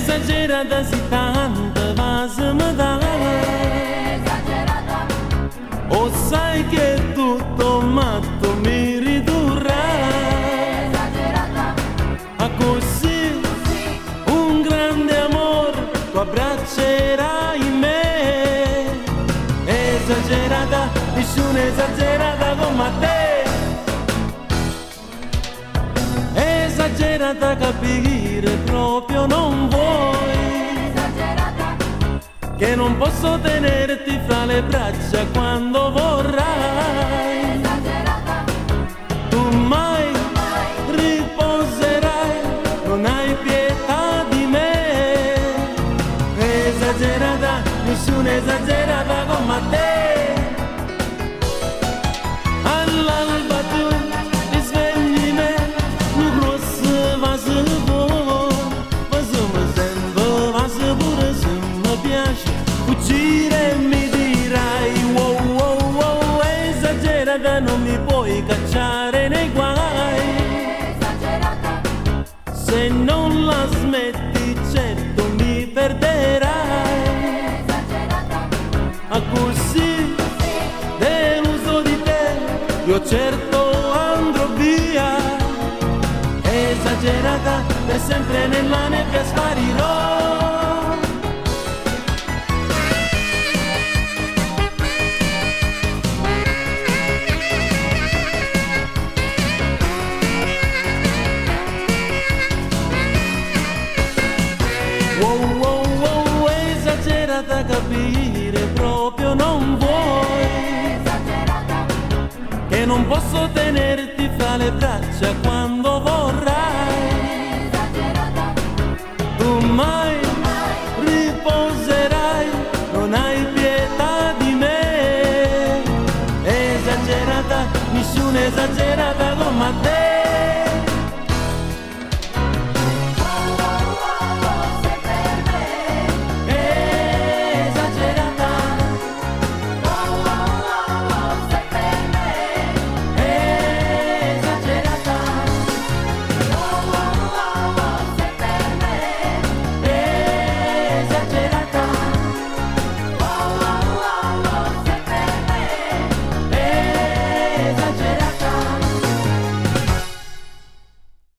Esagerata si tanta va se mi dà. O sai che tutto matto mi ridurrai. A così un grande amore tu abbraccerai me. Esagerata, nessuna esagerata come te. Esagerata capire proprio non vuoi. Che non posso tenerti fra le braccia quando vorrai. Tu mai riposerai, non hai pietà di me. Esagerata, nessuna esagerata come te. All'alba tu ti svegli me, un grosso vaso buono, ma se mi sento vaso pure se mi piace. Fuggire mi dirai wow wow wow. Esagerata non mi puoi cacciare nei guai. Se non la smetti certo mi perderai. A così deluso di te io certo andrò via. Esagerata per sempre nella nebbia sparirò. Wow, wow, wow, esagerata capire proprio non vuoi. Che non posso tenerti fra le braccia quando vorrai. Tu mai